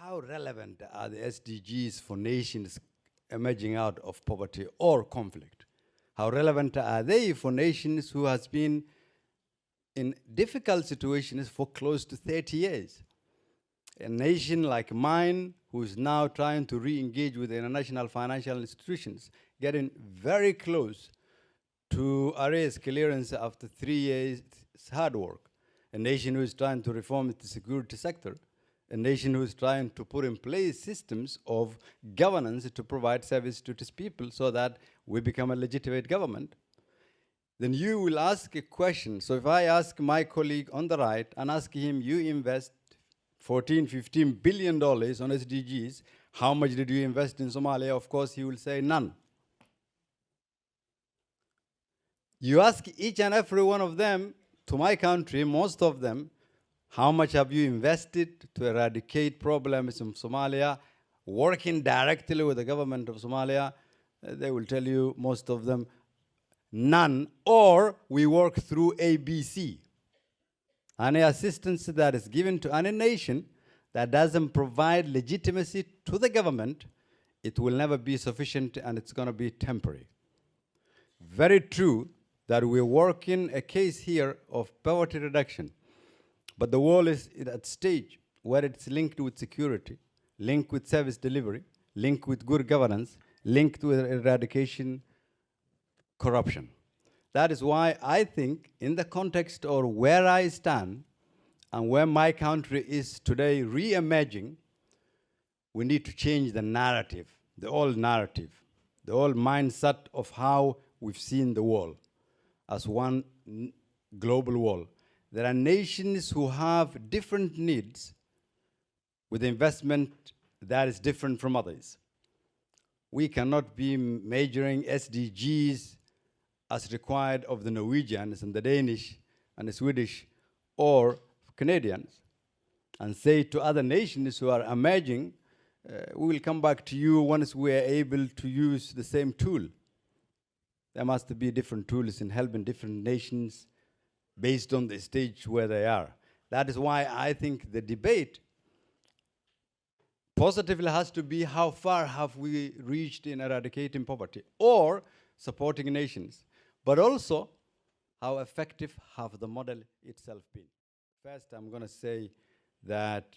how relevant are the SDGs for nations emerging out of poverty or conflict? How relevant are they for nations who has been in difficult situations for close to 30 years? A nation like mine, who is now trying to re-engage with the international financial institutions, getting very close to arrest clearance after 3 years hard work. A nation who is trying to reform its security sector. A nation who is trying to put in place systems of governance to provide service to its people so that we become a legitimate government. Then you will ask a question. So if I ask my colleague on the right and ask him, you invest $14–15 billion on SDGs, how much did you invest in Somalia? Of course, he will say none. You ask each and every one of them, to my country, most of them, how much have you invested to eradicate problems in Somalia, working directly with the government of Somalia? They will tell you, most of them, none, or we work through ABC. Any assistance that is given to any nation that doesn't provide legitimacy to the government, it will never be sufficient and it's going to be temporary. Very true that we're working a case here of poverty reduction, but the world is at a stage where it's linked with security, linked with service delivery, linked with good governance, linked with eradication corruption. That is why I think in the context of where I stand and where my country is today re-emerging, we need to change the narrative, the old mindset of how we've seen the world as one global world. There are nations who have different needs with investment that is different from others. We cannot be measuring SDGs as required of the Norwegians and the Danish and the Swedish or Canadians and say to other nations who are emerging, we will come back to you once we are able to use the same tool. There must be different tools in helping different nations based on the stage where they are. That is why I think the debate positively has to be how far have we reached in eradicating poverty or supporting nations, but also how effective have the model itself been. First, I'm going to say that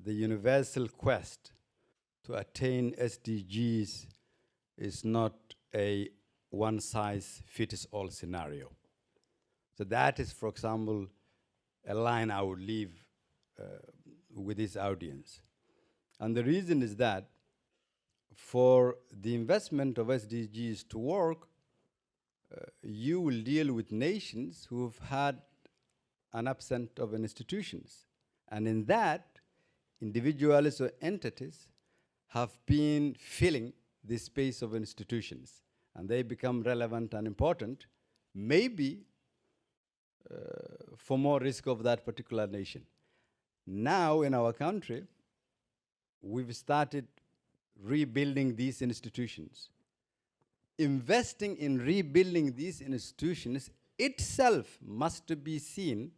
the universal quest to attain SDGs is not a one-size-fits-all scenario. So that is, for example, a line I would leave with this audience. And the reason is that for the investment of SDGs to work, you will deal with nations who have had an absence of institutions. And in that, individuals or entities have been filling the space of institutions. And they become relevant and important, maybe for more risk of that particular nation. Now in our country, we've started rebuilding these institutions. Investing in rebuilding these institutions itself must be seen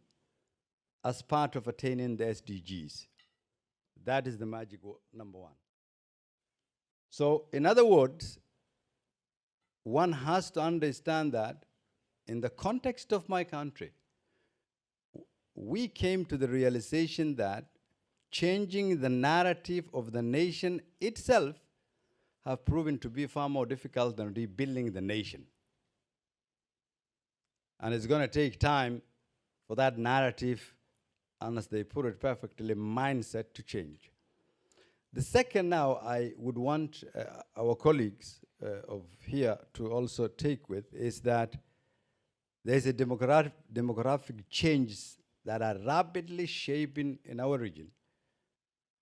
as part of attaining the SDGs. That is the magic number one. So in other words, one has to understand that in the context of my country, we came to the realization that changing the narrative of the nation itself have proven to be far more difficult than rebuilding the nation. And it's going to take time for that narrative, and as they put it perfectly, mindset to change. The second now I would want our colleagues of here to also take with is that there's a demographic changes that are rapidly shaping in our region.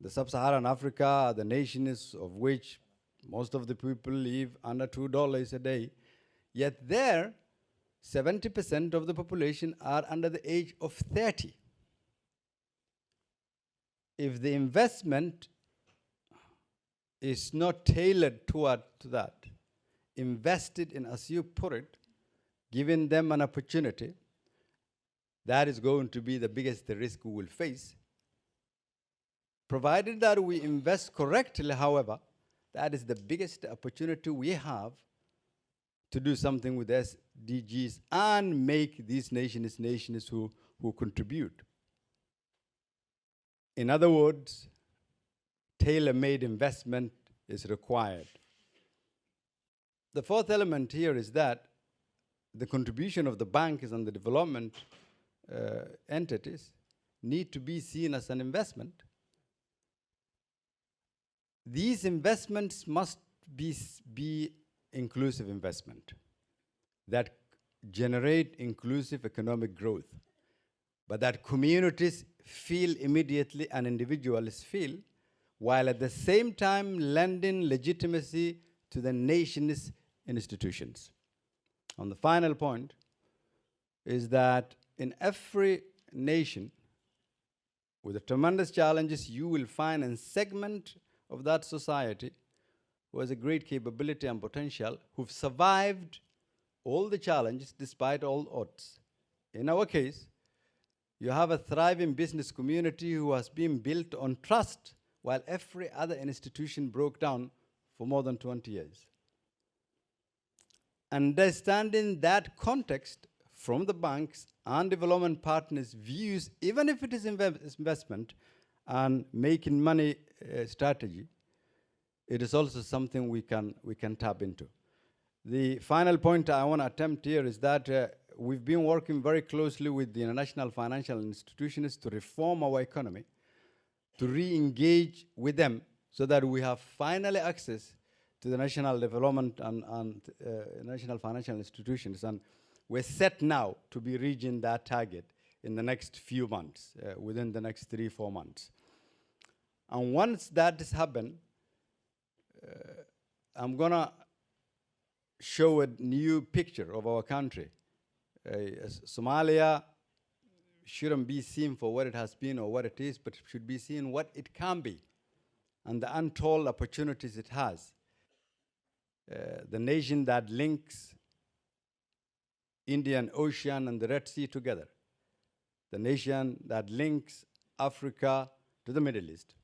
The sub-Saharan Africa, the nations of which most of the people live under $2 a day, yet there, 70% of the population are under the age of 30. If the investment is not tailored toward that, invested in, as you put it, giving them an opportunity, that is going to be the biggest risk we will face. Provided that we invest correctly, however, that is the biggest opportunity we have to do something with SDGs and make these nations who contribute. In other words, tailor-made investment is required. The fourth element here is that the contribution of the banks and the development entities need to be seen as an investment. These investments must be inclusive investment that generate inclusive economic growth, but that communities feel immediately and individuals feel, while at the same time lending legitimacy to the nation's institutions. And the final point is that in every nation, with the tremendous challenges, you will find a segment of that society who has a great capability and potential, who've survived all the challenges despite all odds. In our case, you have a thriving business community who has been built on trust, while every other institution broke down for more than 20 years. Understanding that context from the banks and development partners' views, even if it is investment and making money strategy, it is also something we can tap into. The final point I want to attempt here is that we've been working very closely with the international financial institutions to reform our economy, to re-engage with them so that we have finally access to the national development and national financial institutions. And we're set now to be reaching that target in the next few months, within the next 3-4 months. And once that has happened, I'm going to show a new picture of our country. Somalia shouldn't be seen for what it has been or what it is, but it should be seen what it can be and the untold opportunities it has. The nation that links Indian Ocean and the Red Sea together. The nation that links Africa to the Middle East.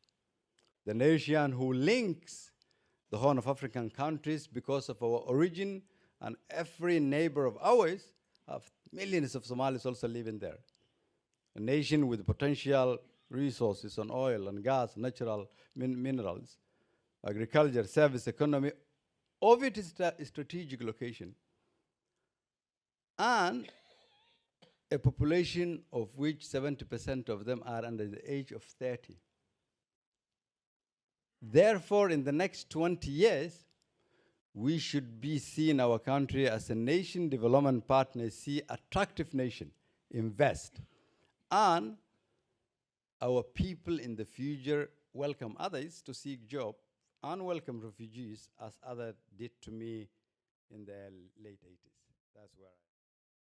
The nation who links the Horn of African countries because of our origin, and every neighbor of ours have millions of Somalis also living there. A nation with potential resources on oil and gas, natural minerals, agriculture, service economy, of it is a strategic location. And a population of which 70% of them are under the age of 30. Therefore, in the next 20 years, we should be seeing our country as a nation development partner, see attractive nation, invest, and our people in the future welcome others to seek job and welcome refugees as others did to me in the late 80s. That's where